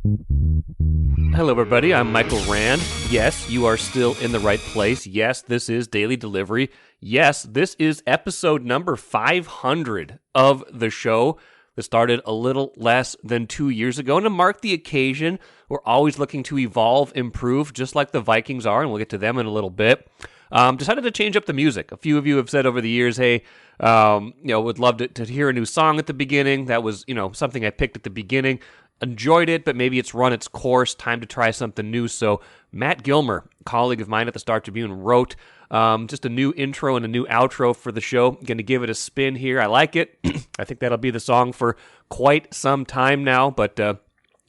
Hello, everybody. I'm Michael Rand. Yes, you are still in the right place. Yes, this is Daily Delivery. Yes, this is episode number 500 of the show that started a little less than 2 years ago. And to mark the occasion, we're always looking to evolve, improve, just like the Vikings are, and we'll get to them in a little bit. Decided to change up the music. A few of you have said over the years, hey, would love to hear a new song at the beginning. That was, something I picked at the beginning. Enjoyed it, but maybe it's run its course. Time to try something new. So Matt Gilmer, a colleague of mine at the Star Tribune, wrote just a new intro and a new outro for the show. Going to give it a spin here. I like it. I think that'll be the song for quite some time now. But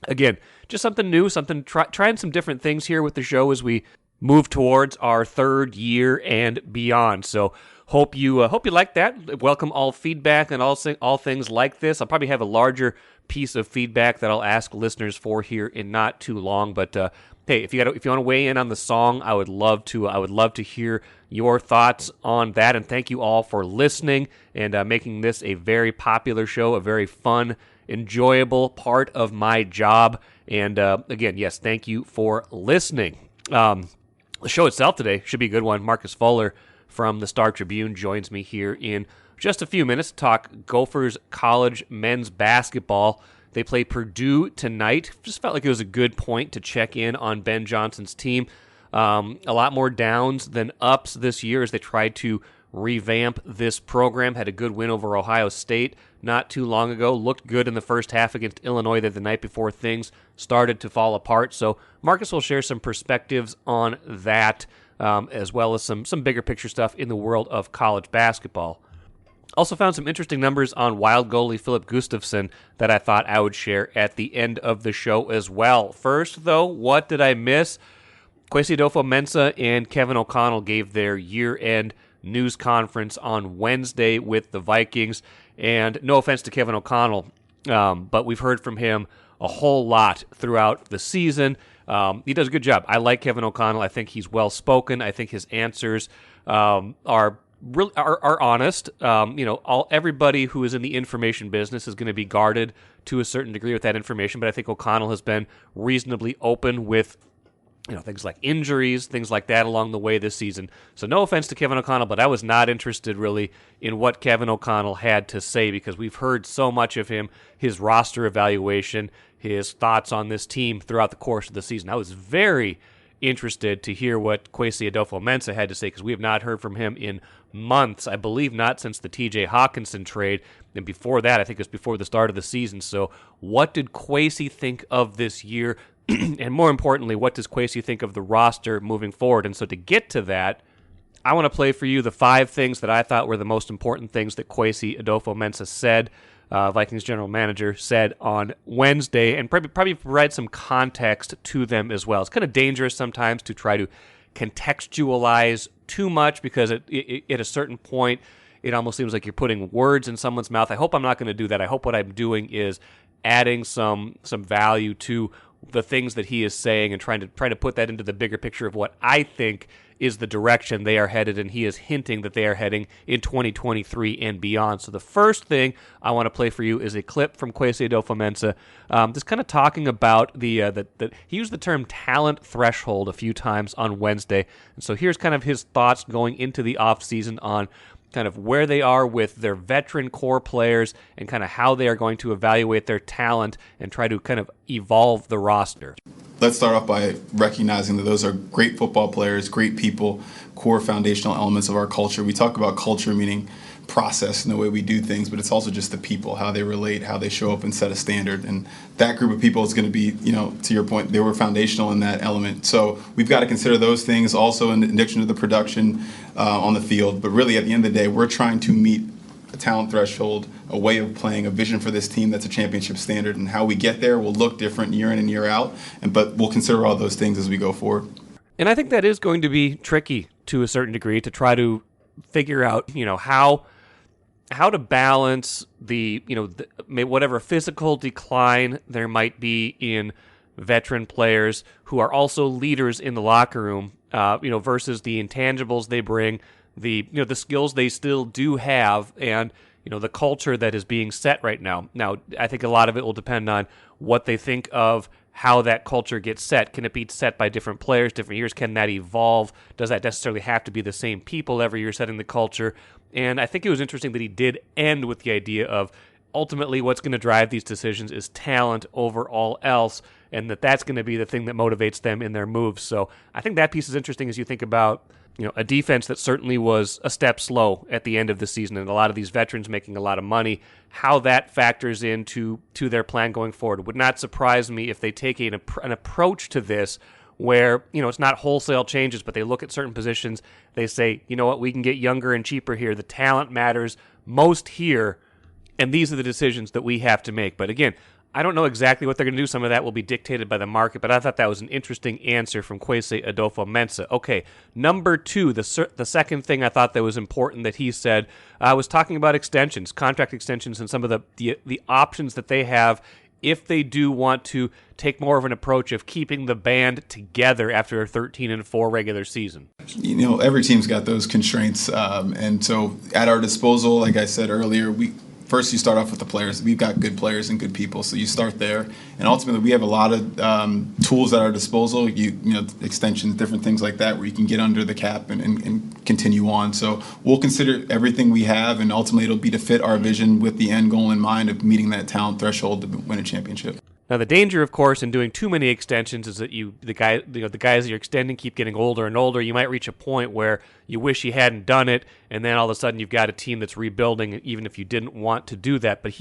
again, just something new, trying some different things here with the show as we move towards our third year and beyond. So hope you like that. Welcome all feedback and all things like this. I'll probably have a larger piece of feedback that I'll ask listeners for here in not too long. But hey, if you want to weigh in on the song, I would love to hear your thoughts on that. And thank you all for listening and making this a very popular show, a very fun, enjoyable part of my job. And again, yes, thank you for listening. The show itself today should be a good one. Marcus Fuller from the Star Tribune joins me here in just a few minutes to talk Gophers college men's basketball. They play Purdue tonight. Just felt like it was a good point to check in on Ben Johnson's team. A lot more downs than ups this year as they tried to revamp this program. Had a good win over Ohio State not too long ago. Looked good in the first half against Illinois the night before things started to fall apart. So Marcus will share some perspectives on that, as well as some bigger picture stuff in the world of college basketball. Also found some interesting numbers on Wild goalie Filip Gustavsson that I thought I would share at the end of the show as well. First, though, what did I miss? Kwesi Adofo-Mensah and Kevin O'Connell gave their year-end news conference on Wednesday with the Vikings. And no offense to Kevin O'Connell, but we've heard from him a whole lot throughout the season. He does a good job. I like Kevin O'Connell. I think he's well-spoken. I think his answers are honest. Everybody who is in the information business is going to be guarded to a certain degree with that information, but I think O'Connell has been reasonably open with things like injuries, things like that along the way this season. So no offense to Kevin O'Connell, but I was not interested really in what Kevin O'Connell had to say because we've heard so much of him, his roster evaluation, his thoughts on this team throughout the course of the season. I was very interested to hear what Kwesi Adofo-Mensah had to say because we have not heard from him in months. I believe not since the TJ Hawkinson trade, and before that, I think it was before the start of the season. So what did Kwesi think of this year? And more importantly, what does Kwesi think of the roster moving forward? And so to get to that, I want to play for you the 5 things that I thought were the most important things that Kwesi Adofo-Mensah said, Vikings general manager, said on Wednesday, and probably provide some context to them as well. It's kind of dangerous sometimes to try to contextualize too much because at a certain point, it almost seems like you're putting words in someone's mouth. I hope I'm not going to do that. I hope what I'm doing is adding some value to the things that he is saying and trying to put that into the bigger picture of what I think is the direction they are headed, and he is hinting that they are heading in 2023 and beyond. So the first thing I want to play for you is a clip from Kwesi Adofo-Mensah, just kind of talking about he used the term talent threshold a few times on Wednesday. And so here's kind of his thoughts going into the offseason on kind of where they are with their veteran core players and kind of how they are going to evaluate their talent and try to kind of evolve the roster. Let's start off by recognizing that those are great football players, great people, core foundational elements of our culture. We talk about culture meaning process and the way we do things, but it's also just the people, how they relate, how they show up and set a standard. And that group of people is going to be, to your point, they were foundational in that element. So we've got to consider those things also in addition to the production on the field. But really, at the end of the day, we're trying to meet a talent threshold, a way of playing, a vision for this team that's a championship standard. And how we get there will look different year in and year out. But we'll consider all those things as we go forward. And I think that is going to be tricky to a certain degree to try to figure out, how to balance whatever physical decline there might be in veteran players who are also leaders in the locker room, versus the intangibles they bring, the skills they still do have, and the culture that is being set right now. Now, I think a lot of it will depend on what they think of how that culture gets set. Can it be set by different players, different years? Can that evolve? Does that necessarily have to be the same people every year setting the culture? And I think it was interesting that he did end with the idea of ultimately what's going to drive these decisions is talent over all else, and that's going to be the thing that motivates them in their moves. So I think that piece is interesting as you think about a defense that certainly was a step slow at the end of the season, and a lot of these veterans making a lot of money, how that factors into their plan going forward. It would not surprise me if they take an approach to this where, it's not wholesale changes, but they look at certain positions, they say, you know what, we can get younger and cheaper here. The talent matters most here, and these are the decisions that we have to make. But again, I don't know exactly what they're going to do. Some of that will be dictated by the market, but I thought that was an interesting answer from Kwesi Adofo-Mensah. Okay, number 2, the second thing I thought that was important that he said, was talking about extensions, contract extensions, and some of the options that they have if they do want to take more of an approach of keeping the band together after a 13-4 regular season. Every team's got those constraints, and so at our disposal, like I said earlier, First, you start off with the players. We've got good players and good people, so you start there. And ultimately, we have a lot of tools at our disposal, extensions, different things like that, where you can get under the cap and continue on. So we'll consider everything we have, and ultimately it'll be to fit our vision with the end goal in mind of meeting that talent threshold to win a championship. Now, the danger, of course, in doing too many extensions is that the guys that you're extending keep getting older and older. You might reach a point where you wish you hadn't done it, and then all of a sudden you've got a team that's rebuilding, even if you didn't want to do that. But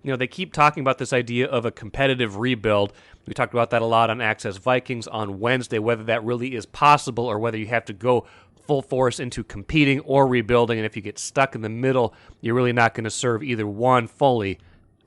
they keep talking about this idea of a competitive rebuild. We talked about that a lot on Access Vikings on Wednesday, whether that really is possible or whether you have to go full force into competing or rebuilding, and if you get stuck in the middle, you're really not going to serve either one fully.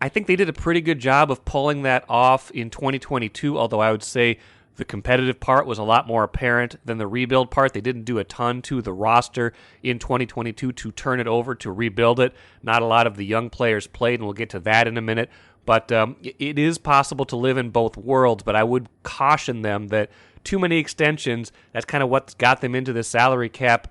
I think they did a pretty good job of pulling that off in 2022, although I would say the competitive part was a lot more apparent than the rebuild part. They didn't do a ton to the roster in 2022 to turn it over, to rebuild it. Not a lot of the young players played, and we'll get to that in a minute. But it is possible to live in both worlds, but I would caution them that too many extensions, that's kind of what's got them into the salary cap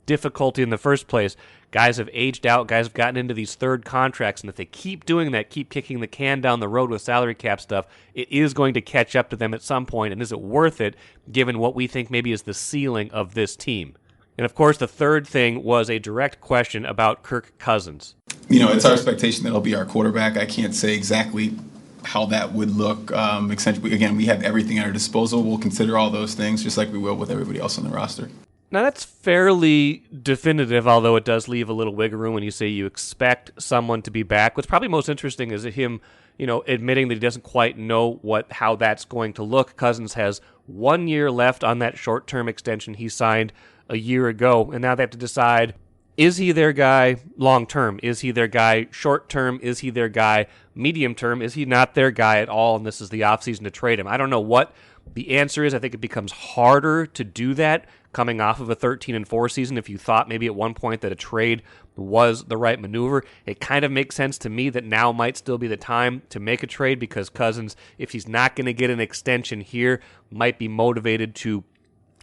difficulty in the first place. Guys have aged out, guys have gotten into these third contracts, and if they keep doing that, keep kicking the can down the road with salary cap stuff, it is going to catch up to them at some point, and is it worth it given what we think maybe is the ceiling of this team? And of course, the third thing was a direct question about Kirk Cousins. It's our expectation that he'll be our quarterback. I can't say exactly how that would look. Again, we have everything at our disposal. We'll consider all those things just like we will with everybody else on the roster. Now, that's fairly definitive, although it does leave a little wiggle room when you say you expect someone to be back. What's probably most interesting is him, admitting that he doesn't quite know how that's going to look. Cousins has 1 year left on that short-term extension he signed a year ago, and now they have to decide, is he their guy long-term? Is he their guy short-term? Is he their guy medium-term? Is he not their guy at all, and this is the offseason to trade him? I don't know what the answer is. I think it becomes harder to do that coming off of a 13-4 season. If you thought maybe at one point that a trade was the right maneuver, it kind of makes sense to me that now might still be the time to make a trade, because Cousins, if he's not going to get an extension here, might be motivated to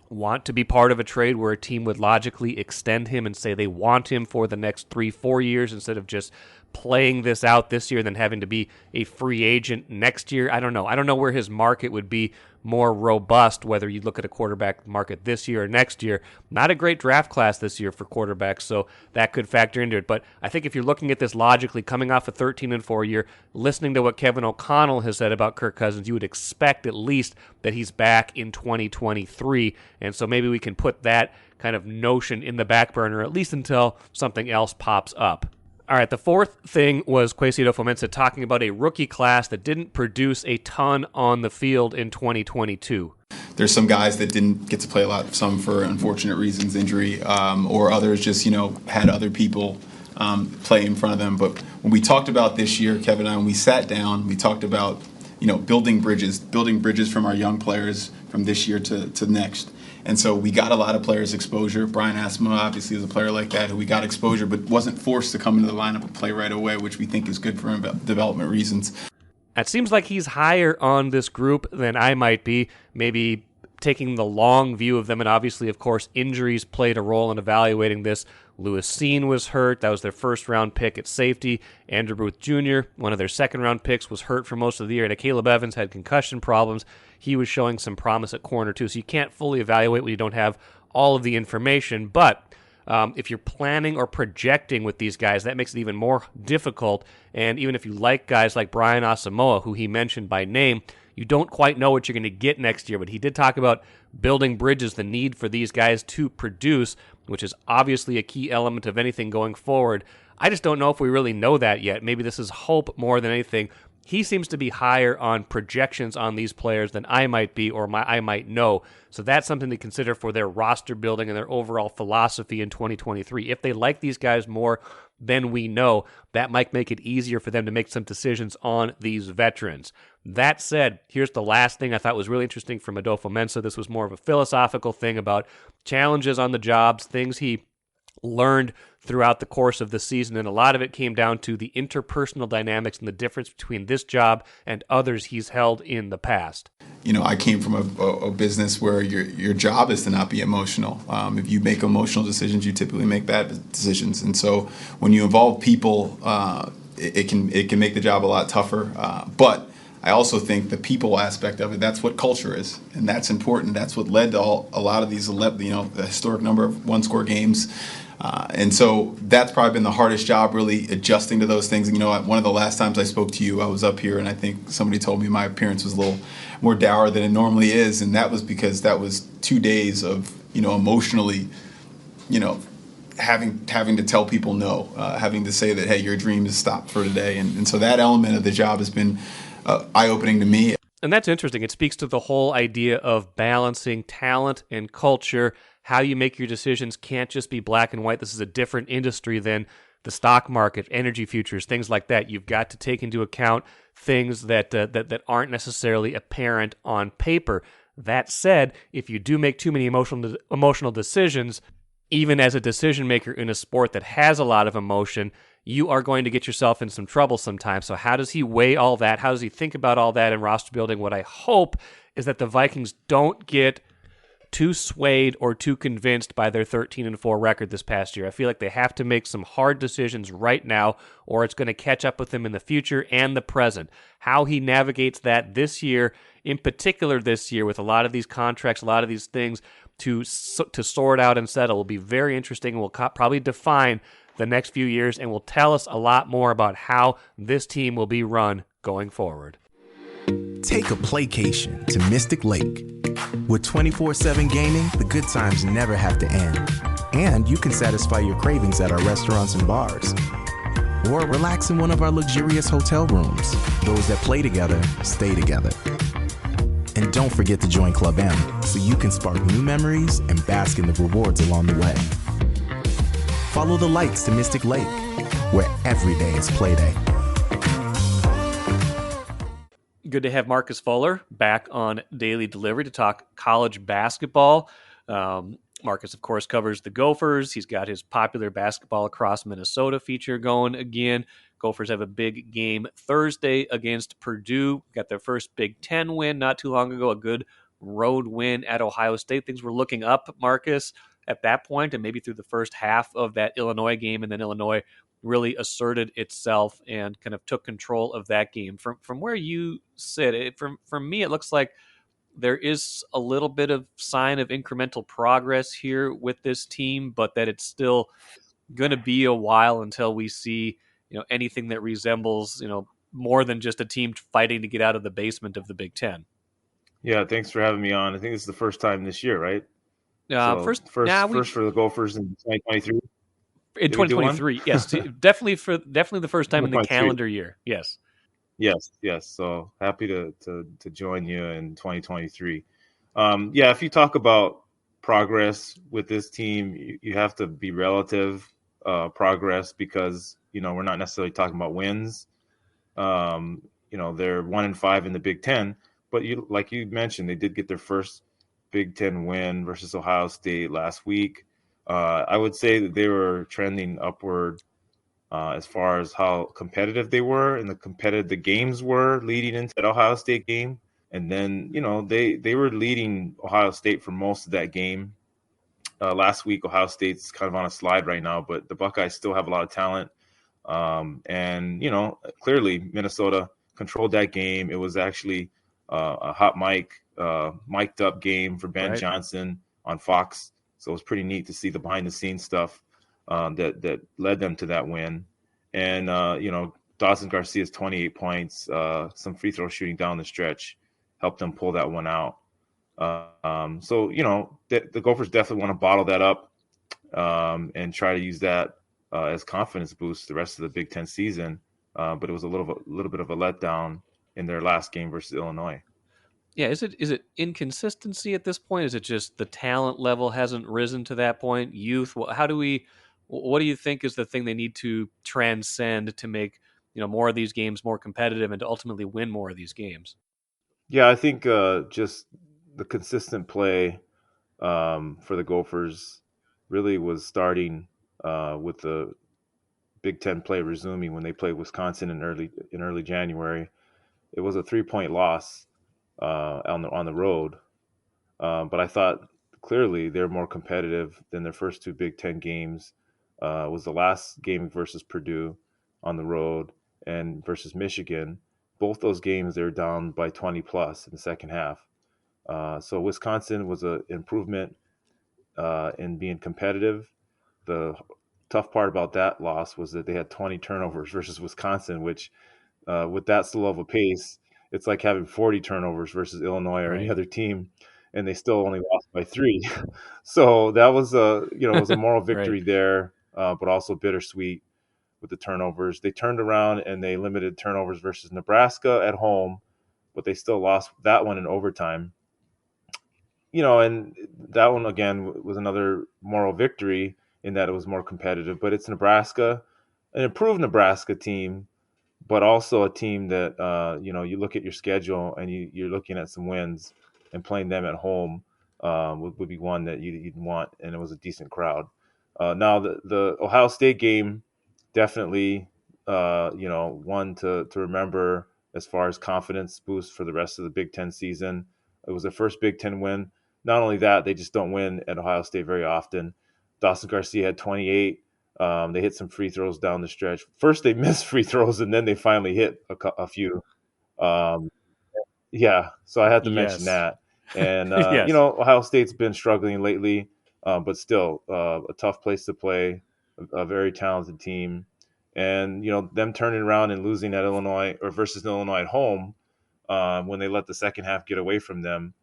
want to be part of a trade where a team would logically extend him and say they want him for the next 3-4 years instead of just playing this out this year and then having to be a free agent next year. I don't know where his market would be more robust, whether you look at a quarterback market this year or next year. Not a great draft class this year for quarterbacks, so that could factor into it. But I think if you're looking at this logically, coming off a 13-4 year, listening to what Kevin O'Connell has said about Kirk Cousins, you would expect at least that he's back in 2023. And so maybe we can put that kind of notion in the back burner, at least until something else pops up. All right, the fourth thing was Kwesi Adofo-Mensah talking about a rookie class that didn't produce a ton on the field in 2022. There's some guys that didn't get to play a lot, some for unfortunate reasons, injury, or others just, had other people play in front of them. But when we talked about this year, Kevin and I, when we sat down, we talked about, building bridges from our young players from this year to next. And so we got a lot of players exposure. Brian Asma obviously is a player like that who we got exposure but wasn't forced to come into the lineup and play right away, which we think is good for development reasons. It seems like he's higher on this group than I might be. Maybe taking the long view of them, and obviously, of course, injuries played a role in evaluating this. Lewis Seen was hurt. That was their first-round pick at safety. Andrew Booth Jr., one of their second-round picks, was hurt for most of the year. And Caleb Evans had concussion problems. He was showing some promise at corner, too. So you can't fully evaluate when you don't have all of the information. But if you're planning or projecting with these guys, that makes it even more difficult. And even if you like guys like Brian Asamoah, who he mentioned by name, you don't quite know what you're going to get next year. But he did talk about building bridges, the need for these guys to produce, which is obviously a key element of anything going forward. I just don't know if we really know that yet. Maybe this is hope more than anything. He seems to be higher on projections on these players than I might be or I might know. So that's something to consider for their roster building and their overall philosophy in 2023. If they like these guys more than we know, that might make it easier for them to make some decisions on these veterans. That said, here's the last thing I thought was really interesting from Adofo-Mensah. This was more of a philosophical thing about challenges on the jobs, things he learned throughout the course of the season, and a lot of it came down to the interpersonal dynamics and the difference between this job and others he's held in the past. You know, I came from a business where your job is to not be emotional. If you make emotional decisions, you typically make bad decisions, and so when you involve people, it can make the job a lot tougher. But I also think the people aspect of it, that's what culture is, and that's important. That's what led to a lot of these, the historic number of one-score games. And so that's probably been the hardest job, really adjusting to those things. And, one of the last times I spoke to you, I was up here, and I think somebody told me my appearance was a little more dour than it normally is, and that was because that was 2 days of, emotionally, having to tell people no, having to say that, hey, your dream is stopped for today. And so that element of the job has been eye-opening to me. And that's interesting. It speaks to the whole idea of balancing talent and culture. How you make your decisions can't just be black and white. This is a different industry than the stock market, energy futures, things like that. You've got to take into account things that aren't necessarily apparent on paper. That said, if you do make too many emotional decisions, even as a decision maker in a sport that has a lot of emotion, you are going to get yourself in some trouble sometimes. So how does he weigh all that? How does he think about all that in roster building? What I hope is that the Vikings don't get too swayed or too convinced by their 13-4 record this past year. I feel like they have to make some hard decisions right now, or it's going to catch up with them in the future and the present. How he navigates that this year, in particular this year, with a lot of these contracts, a lot of these things to sort out and settle, will be very interesting and will probably define the next few years and will tell us a lot more about how this team will be run going forward. Take a playcation to Mystic Lake. With 24/7 gaming, the good times never have to end. And you can satisfy your cravings at our restaurants and bars. Or relax in one of our luxurious hotel rooms. Those that play together, stay together. And don't forget to join Club M so you can spark new memories and bask in the rewards along the way. Follow the lights to Mystic Lake, where every day is play day. Good to have Marcus Fuller back on Daily Delivery to talk college basketball. Marcus, of course, covers the Gophers. He's got his popular Basketball Across Minnesota feature going again. Gophers have a big game Thursday against Purdue. Got their first Big Ten win not too long ago, a good road win at Ohio State. Things were looking up, Marcus, at that point, and maybe through the first half of that Illinois game, and then Illinois really asserted itself and kind of took control of that game. From where you sit, from me, it looks like there is a little bit of sign of incremental progress here with this team, but that it's still going to be a while until we see anything that resembles more than just a team fighting to get out of the basement of the Big Ten. Yeah, thanks for having me on. I think this is the first time this year, right? First for the Gophers in 2023. In 2023, yes, definitely the first time in the calendar year. Yes. So happy to join you in 2023. If you talk about progress with this team, you have to be relative progress because we're not necessarily talking about wins. They're 1-5 in the Big Ten, but like you mentioned, they did get their first Big Ten win versus Ohio State last week. I would say that they were trending upward as far as how competitive they were and the games were leading into that Ohio State game. And then, they were leading Ohio State for most of that game. Last week, Ohio State's kind of on a slide right now, but the Buckeyes still have a lot of talent. And, clearly Minnesota controlled that game. It was actually a hot mic'd up game for Ben Johnson on Fox. So it was pretty neat to see the behind the scenes stuff that led them to that win. And, Dawson Garcia's 28 points, some free throw shooting down the stretch helped them pull that one out. So, the Gophers definitely want to bottle that up and try to use that as confidence boost the rest of the Big Ten season. But it was a little bit of a letdown in their last game versus Illinois. Yeah, is it inconsistency at this point? Is it just the talent level hasn't risen to that point? Youth? What do you think is the thing they need to transcend to make more of these games more competitive and to ultimately win more of these games? Yeah, I think just the consistent play for the Gophers really was starting with the Big Ten play resuming when they played Wisconsin in early January. It was a 3-point loss on the road, but I thought clearly they're more competitive than their first two Big Ten games. Was the last game versus Purdue on the road and versus Michigan. Both those games they were down by 20 plus in the second half. So Wisconsin was an improvement in being competitive. The tough part about that loss was that they had 20 turnovers versus Wisconsin, which with that slow of a pace, it's like having 40 turnovers versus Illinois or any other team, and they still only lost by 3. So that was was a moral victory there, but also bittersweet with the turnovers. They turned around and they limited turnovers versus Nebraska at home, but they still lost that one in overtime. And that one again was another moral victory in that it was more competitive. But it's Nebraska, an improved Nebraska team, but also a team that you look at your schedule and you're looking at some wins, and playing them at home would be one that you'd want, and it was a decent crowd. Now the Ohio State game definitely one to remember as far as confidence boost for the rest of the Big Ten season. It was their first Big Ten win. Not only that, they just don't win at Ohio State very often. Dawson Garcia had 28. They hit some free throws down the stretch. First, they missed free throws, and then they finally hit a few. Um, yeah, so I had to mention that. And, Yes. Ohio State's been struggling lately, but still a tough place to play, a very talented team. And, them turning around and losing at Illinois or versus Illinois at home when they let the second half get away from them,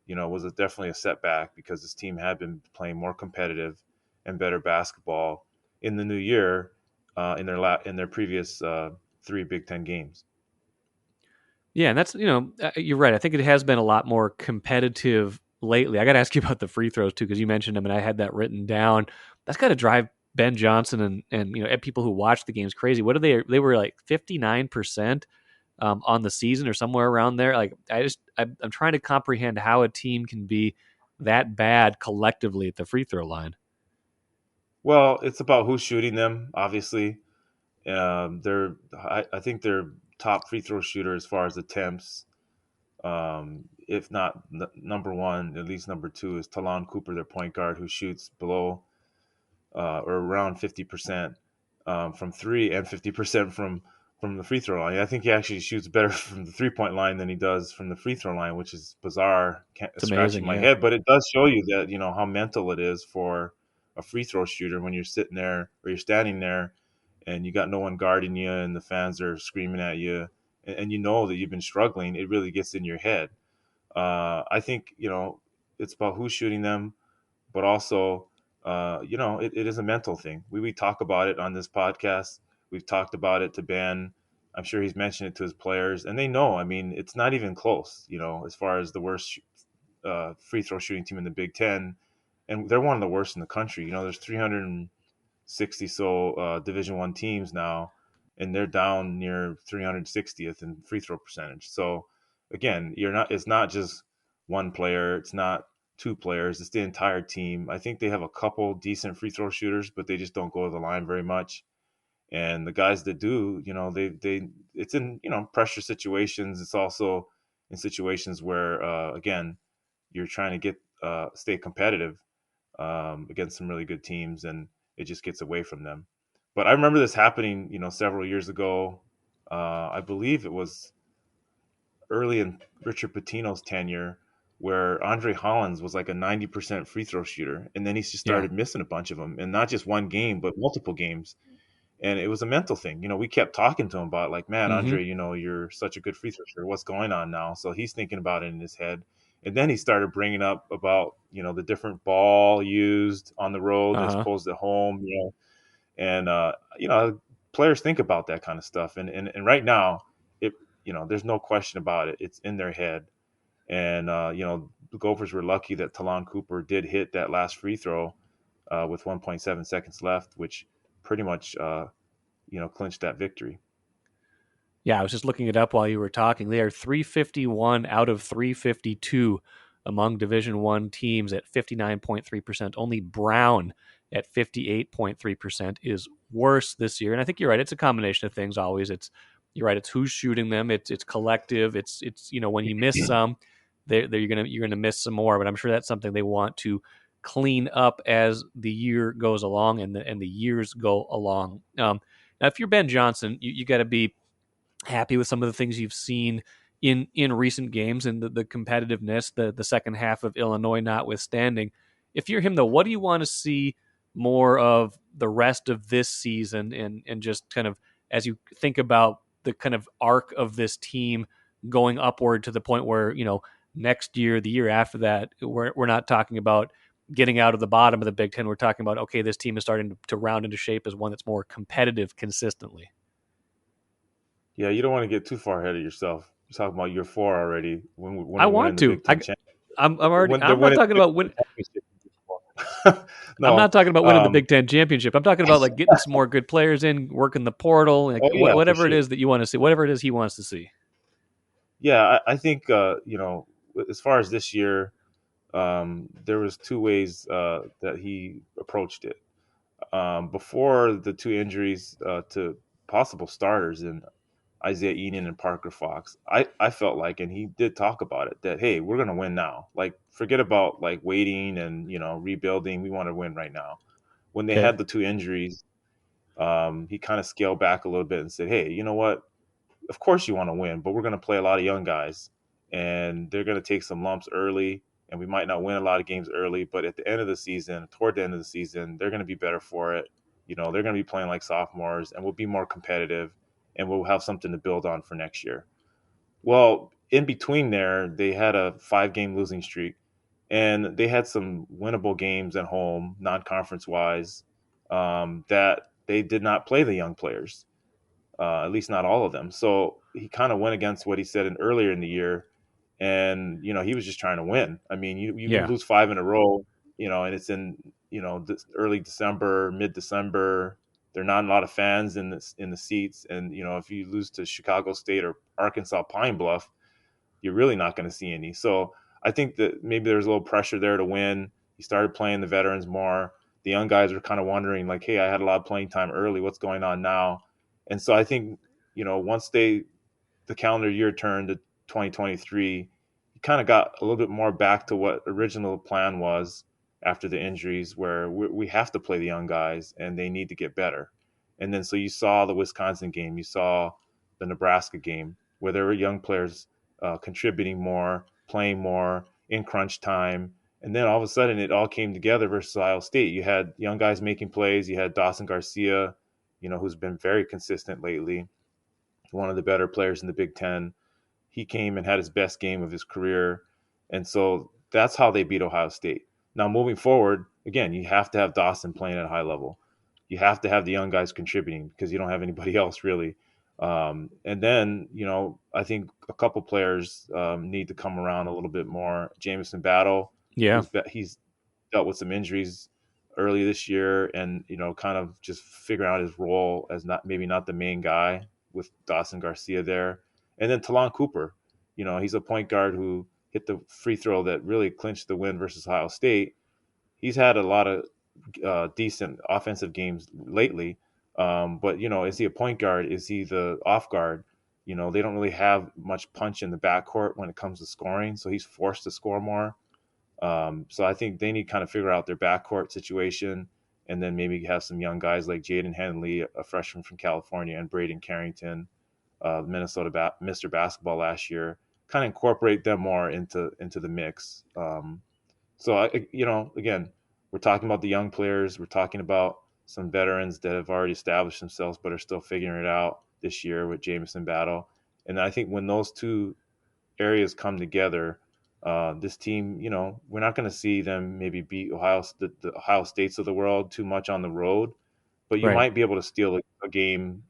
was definitely a setback because this team had been playing more competitive and better basketball in the new year in their previous 3 Big Ten games. Yeah, and that's you're right. I think it has been a lot more competitive lately. I got to ask you about the free throws too, because you mentioned them, and I had that written down. That's got to drive Ben Johnson and people who watch the games crazy. What are they were like 59% on the season or somewhere around there. Like I'm trying to comprehend how a team can be that bad collectively at the free throw line. Well, it's about who's shooting them. Obviously, I think they're top free throw shooter as far as attempts. If not number one, at least number two is Talon Cooper, their point guard, who shoots below or around 50% from three and 50% from the free throw line. I think he actually shoots better from the 3-point line than he does from the free throw line, which is bizarre. It's Scratching amazing, my yeah. head, but it does show you that how mental it is for a free throw shooter when you're sitting there or you're standing there and you got no one guarding you and the fans are screaming at you and you know that you've been struggling. It really gets in your head. I think it's about who's shooting them, but also it is a mental thing. We talk about it on this podcast. We've talked about it to Ben. I'm sure he's mentioned it to his players, and they know. I mean, it's not even close. As far as the worst free throw shooting team in the Big Ten, and they're one of the worst in the country. There's 360 Division I teams now, and they're down near 360th in free throw percentage. So again, it's not just one player. It's not 2 players. It's the entire team. I think they have a couple decent free throw shooters, but they just don't go to the line very much. And the guys that do, it's in pressure situations. It's also in situations where, again, you're trying to stay competitive against some really good teams, and it just gets away from them. But I remember this happening, several years ago. I believe it was early in Richard Pitino's tenure, where Andre Hollins was like a 90% free throw shooter, and then he just Yeah. started missing a bunch of them, and not just one game, but multiple games. And it was a mental thing. We kept talking to him about, like, man, Mm-hmm. Andre, you're such a good free throw shooter. What's going on now? So he's thinking about it in his head. And then he started bringing up about, the different ball used on the road as Uh-huh. opposed to home, and, players think about that kind of stuff. And right now, it, there's no question about it. It's in their head. And, the Gophers were lucky that Talon Cooper did hit that last free throw with 1.7 seconds left, which pretty much, clinched that victory. Yeah, I was just looking it up while you were talking. They are 351 out of 352 among Division One teams at 59.3%. Only Brown at 58.3% is worse this year. And I think you're right. It's a combination of things. Always, you're right. It's who's shooting them. It's collective. It's when you miss some, you're gonna miss some more. But I'm sure that's something they want to clean up as the year goes along and the years go along. Now, if you're Ben Johnson, you got to be happy with some of the things you've seen in recent games and the competitiveness, the second half of Illinois notwithstanding. If you're him, though, what do you want to see more of the rest of this season and just kind of as you think about the kind of arc of this team going upward to the point where, next year, the year after that, we're not talking about getting out of the bottom of the Big Ten. We're talking about, okay, this team is starting to round into shape as one that's more competitive consistently. Yeah, you don't want to get too far ahead of yourself. You're talking about year 4 already when I they're winning want the to. Big Ten championship. I'm already. When they're I'm not winning talking the Big about win. Ten championship. I'm No. not talking about winning the Big Ten championship. I'm talking about like getting some more good players in, working the portal, like Oh yeah, for whatever it sure. is that you want to see, whatever it is he wants to see. Yeah, I think as far as this year, there was two ways that he approached it. Before the two injuries to possible starters in Isaiah Eden and Parker Fox, I felt like, and he did talk about it, that, hey, we're going to win now. Like, forget about like waiting and, rebuilding. We want to win right now. When they Okay. had the two injuries, he kind of scaled back a little bit and said, hey, you know what? Of course you want to win, but we're going to play a lot of young guys, and they're going to take some lumps early, and we might not win a lot of games early, but at the end of the season, toward the end of the season, they're going to be better for it. They're going to be playing like sophomores, and we'll be more competitive, and we'll have something to build on for next year. Well, in between there, they had a 5-game losing streak, and they had some winnable games at home, non-conference wise, that they did not play the young players, at least not all of them. So he kind of went against what he said earlier in the year, and he was just trying to win. I mean, you Yeah. lose 5 in a row, and it's in early December, mid December. There are not a lot of fans in the seats, and if you lose to Chicago State or Arkansas Pine Bluff, you're really not going to see any. So I think that maybe there's a little pressure there to win. He started playing the veterans more. The young guys were kind of wondering, like, hey, I had a lot of playing time early. What's going on now? And so I think, once the calendar year turned to 2023, he kind of got a little bit more back to what original plan was after the injuries, where we have to play the young guys and they need to get better. And then so you saw the Wisconsin game, you saw the Nebraska game, where there were young players contributing more, playing more in crunch time. And then all of a sudden it all came together versus Ohio State. You had young guys making plays. You had Dawson Garcia, who's been very consistent lately, one of the better players in the Big Ten. He came and had his best game of his career. And so that's how they beat Ohio State. Now, moving forward, again, you have to have Dawson playing at a high level. You have to have the young guys contributing because you don't have anybody else really. And then, I think a couple players need to come around a little bit more. Jamison Battle, Yeah. he's dealt with some injuries early this year, and kind of just figuring out his role as maybe not the main guy with Dawson Garcia there. And then Talon Cooper, he's a point guard who hit the free throw that really clinched the win versus Ohio State. He's had a lot of decent offensive games lately, but is he a point guard? Is he the off guard? they don't really have much punch in the backcourt when it comes to scoring. So he's forced to score more. So I think they need to kind of figure out their backcourt situation, and then maybe have some young guys like Jaden Henley, a freshman from California, and Braden Carrington, Minnesota Mr. Basketball last year, kind of incorporate them more into the mix. So again, we're talking about the young players. We're talking about some veterans that have already established themselves but are still figuring it out this year with Jamison Battle. And I think when those two areas come together, this team, we're not going to see them maybe beat the Ohio States of the world too much on the road, but you Right. might be able to steal a game,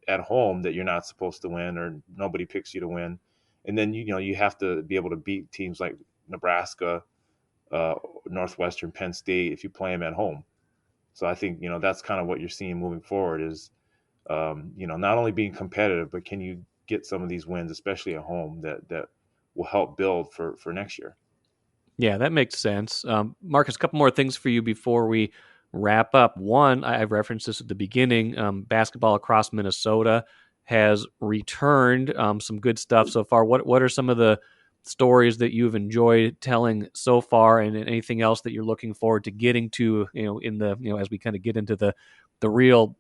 at home that you're not supposed to win or nobody picks you to win. And then, you have to be able to beat teams like Nebraska, Northwestern, Penn State if you play them at home. So I think, that's kind of what you're seeing moving forward is, not only being competitive, but can you get some of these wins, especially at home, that will help build for next year. Yeah, that makes sense. Marcus, a couple more things for you before we wrap up. One, I've referenced this at the beginning. Basketball across Minnesota has returned. Some good stuff so far. What are some of the stories that you've enjoyed telling so far, and anything else that you're looking forward to getting to, in the, as we kind of get into the real,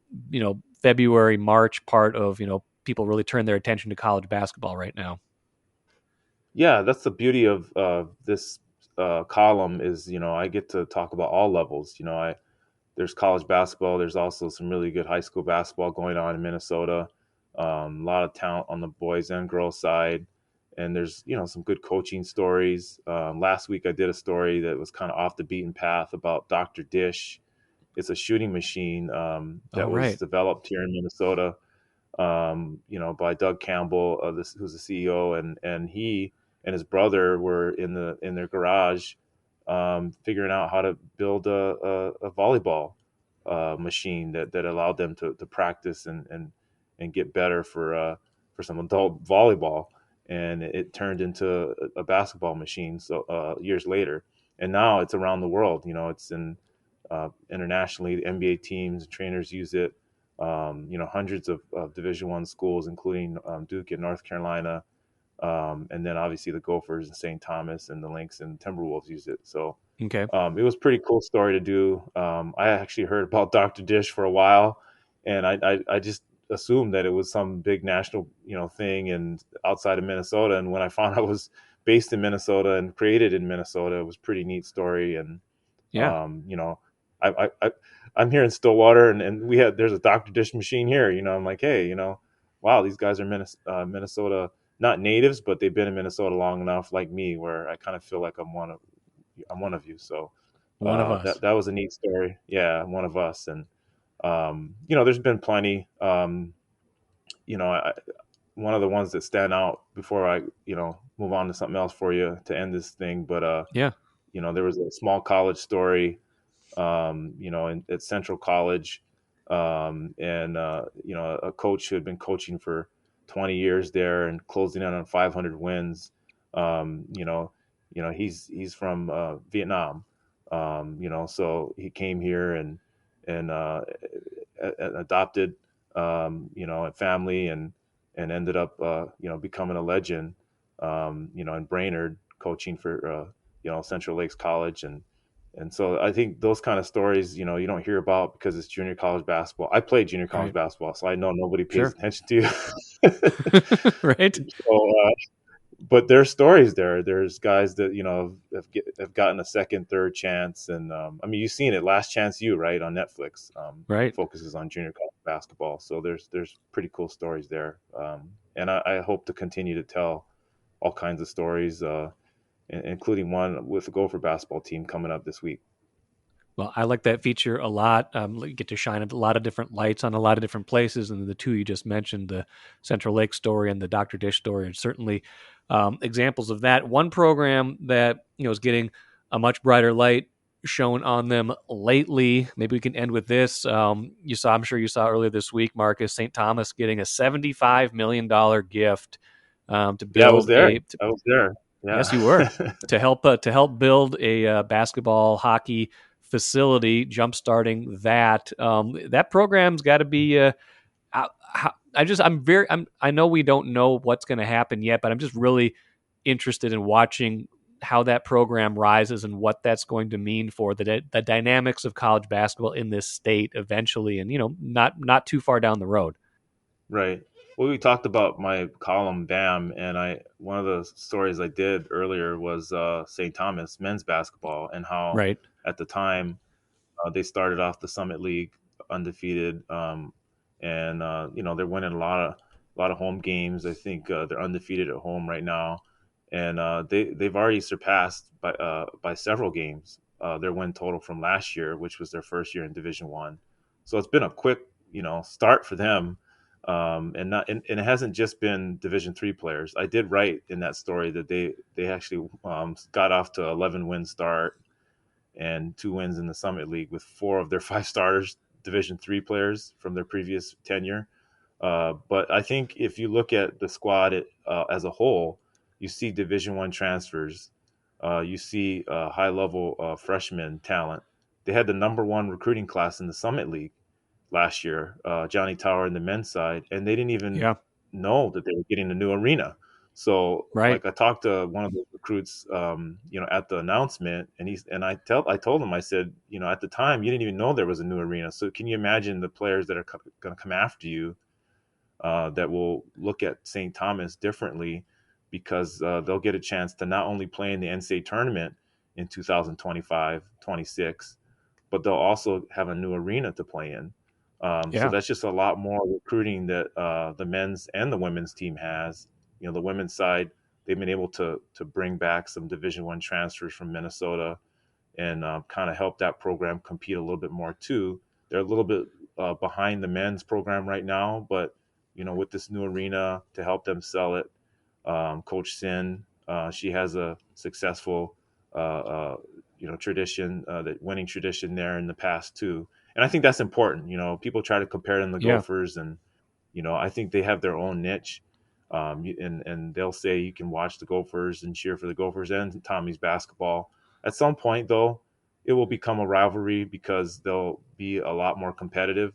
February, March part of, people really turn their attention to college basketball right now? Yeah, that's the beauty of this column is, I get to talk about all levels. There's college basketball. There's also some really good high school basketball going on in Minnesota. A lot of talent on the boys and girls side. And there's, some good coaching stories. Last week I did a story that was kind of off the beaten path about Dr. Dish. It's a shooting machine that was developed here in Minnesota, by Doug Campbell, who's the CEO, and he and his brother were in their garage, figuring out how to build a volleyball machine that allowed them to practice and get better for some adult volleyball, and it turned into a basketball machine. So years later, and now it's around the world. It's in internationally. The NBA teams and trainers use it. Hundreds of Division I schools, including Duke and North Carolina, and then obviously the Gophers and St. Thomas and the Lynx and Timberwolves use it. So Okay. it was a pretty cool story to do. I actually heard about Dr. Dish for a while, and I just assumed that it was some big national thing and outside of Minnesota. And when I found out it was based in Minnesota and created in Minnesota, it was a pretty neat story. And Yeah. I'm here in Stillwater, and there's a Dr. Dish machine here. I'm like, hey, wow, these guys are Minnesota, not natives, but they've been in Minnesota long enough, like me, where I kind of feel like I'm one of you. So One of us. that was a neat story. Yeah, one of us. And there's been plenty. One of the ones that stand out before I move on to something else for you to end this thing, but Yeah. there was a small college story, at Central College, and a coach who had been coaching for 20 years there and closing in on 500 wins. He's from Vietnam, so he came here and adopted, a family and ended up, becoming a legend, in Brainerd, coaching for, Central Lakes College. And so I think those kind of stories, you don't hear about because it's junior college basketball. I played junior college basketball, so I know nobody pays attention to you. Right. So, but there's stories there. There's guys that, have gotten a second, third chance. And you've seen it, Last Chance U, right, on Netflix. Right. Focuses on junior college basketball. So there's pretty cool stories there. And I hope to continue to tell all kinds of stories, including one with the Gopher basketball team coming up this week. Well, I like that feature a lot. You get to shine a lot of different lights on a lot of different places, and the two you just mentioned, the Central Lake story and the Dr. Dish story, are certainly examples of that. One program that is getting a much brighter light shown on them lately. Maybe we can end with this. I'm sure you saw earlier this week, Marcus, St. Thomas getting a $75 million gift to build. Yeah, I was there. I was there. Yeah. Yes, you were to help build a basketball hockey facility, jumpstarting that. That program's got to be I know we don't know what's going to happen yet, but I'm just really interested in watching how that program rises and what that's going to mean for the dynamics of college basketball in this state eventually, and not too far down the road. Right. Well, we talked about my column BAM, and one of the stories I did earlier was St. Thomas men's basketball, and how Right. at the time they started off the Summit League undefeated, and they're winning a lot of home games. I think they're undefeated at home right now, and they've already surpassed by several games their win total from last year, which was their first year in Division One. So it's been a quick start for them. And it hasn't just been Division Three players. I did write in that story that they actually got off to 11-win start and 2 wins in the Summit League with 4 of their 5 starters Division Three players from their previous tenure. But I think if you look at the squad as a whole, you see Division One transfers, you see high level freshman talent. They had the number 1 recruiting class in the Summit League last year, Johnny Tower in the men's side, and they didn't even know that they were getting a new arena. So, Right. like, I talked to one of the recruits, at the announcement, and I told him, I said, at the time you didn't even know there was a new arena. So, can you imagine the players that are going to come after you that will look at St. Thomas differently because they'll get a chance to not only play in the NCAA tournament in 2025-26, but they'll also have a new arena to play in. So that's just a lot more recruiting that the men's and the women's team has. The women's side, they've been able to bring back some Division One transfers from Minnesota and kind of help that program compete a little bit more too. They're a little bit behind the men's program right now, but with this new arena to help them sell it, Coach Sin, she has a successful tradition, that winning tradition there in the past too. And I think that's important. People try to compare them to Gophers, and I think they have their own niche. And they'll say you can watch the Gophers and cheer for the Gophers and Tommy's basketball. At some point, though, it will become a rivalry because they'll be a lot more competitive,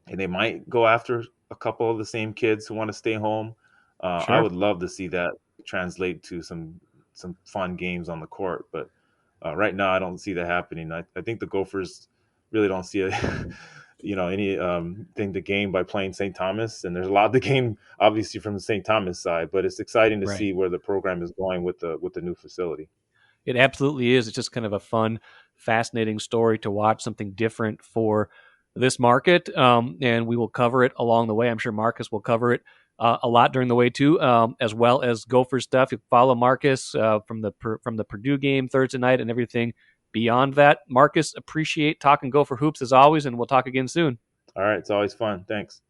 and they might go after a couple of the same kids who want to stay home. I would love to see that translate to some fun games on the court, but right now I don't see that happening. I think the Gophers really don't see any thing to gain by playing St. Thomas, and there's a lot to gain obviously from the St. Thomas side, but it's exciting to see where the program is going with the new facility. It absolutely is. It's just kind of a fun, fascinating story to watch, something different for this market, and we will cover it along the way. I'm sure Marcus will cover it a lot during the way too, as well as Gopher stuff. You follow Marcus from the Purdue game Thursday night and everything beyond that. Marcus, appreciate talking Gopher hoops as always, and we'll talk again soon. All right, it's always fun. Thanks.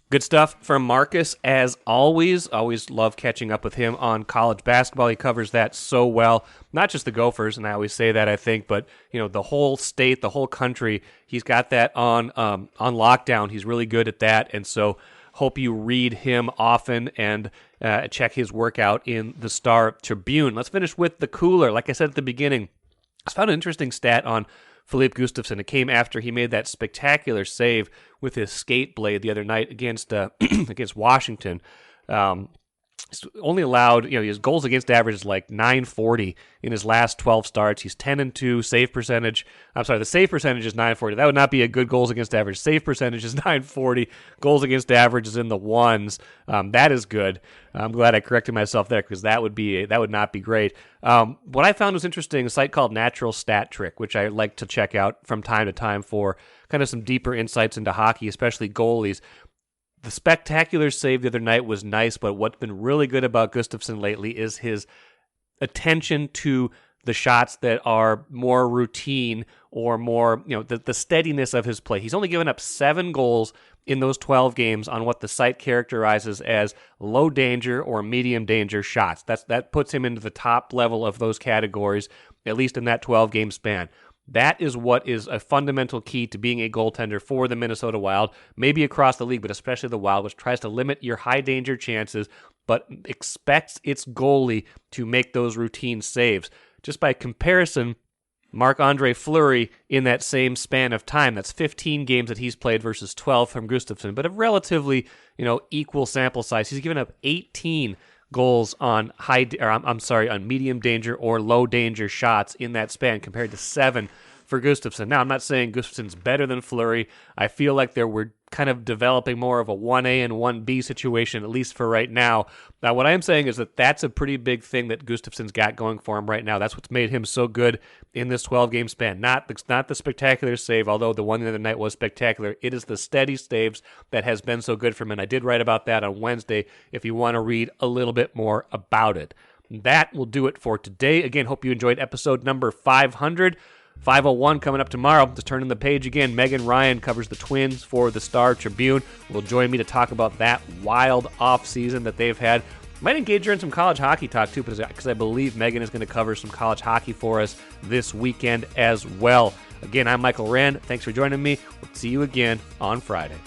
Good stuff from Marcus, as always. Always love catching up with him on college basketball. He covers that so well. Not just the Gophers, and I always say that, I think, but the whole state, the whole country. He's got that on lockdown. He's really good at that, and so hope you read him often and check his work out in the Star Tribune. Let's finish with the cooler. Like I said at the beginning, I found an interesting stat on Filip Gustavsson. It came after he made that spectacular save with his skate blade the other night against against Washington. He's only allowed, his goals against average is like .940 in his last 12 starts. He's 10-2 save percentage. I'm sorry, the save percentage is .940. That would not be a good goals against average. Save percentage is .940. Goals against average is in the ones. That is good. I'm glad I corrected myself there because that would not be great. What I found was interesting, a site called Natural Stat Trick, which I like to check out from time to time for kind of some deeper insights into hockey, especially goalies. The spectacular save the other night was nice, but what's been really good about Gustavsson lately is his attention to the shots that are more routine or more, the steadiness of his play. He's only given up 7 goals in those 12 games on what the site characterizes as low danger or medium danger shots. That puts him into the top level of those categories, at least in that 12-game span. That is what is a fundamental key to being a goaltender for the Minnesota Wild, maybe across the league, but especially the Wild, which tries to limit your high-danger chances, but expects its goalie to make those routine saves. Just by comparison, Marc-Andre Fleury in that same span of time. That's 15 games that he's played versus 12 from Gustavsson, but a relatively, equal sample size. He's given up 18 goals on on medium danger or low danger shots in that span compared to 7 for Gustavsson. Now, I'm not saying Gustavsson's better than Fleury. I feel like we're kind of developing more of a 1A and 1B situation, at least for right now. Now, what I am saying is that that's a pretty big thing that Gustavsson's got going for him right now. That's what's made him so good in this 12-game span. Not the spectacular save, although the one the other night was spectacular. It is the steady saves that has been so good for him, and I did write about that on Wednesday if you want to read a little bit more about it. That will do it for today. Again, hope you enjoyed episode number 500. 501 coming up tomorrow. Just turning the page again. Megan Ryan covers the Twins for the Star Tribune. Will join me to talk about that wild offseason that they've had. Might engage her in some college hockey talk too, because I believe Megan is going to cover some college hockey for us this weekend as well. Again, I'm Michael Rand. Thanks for joining me. We'll see you again on Friday.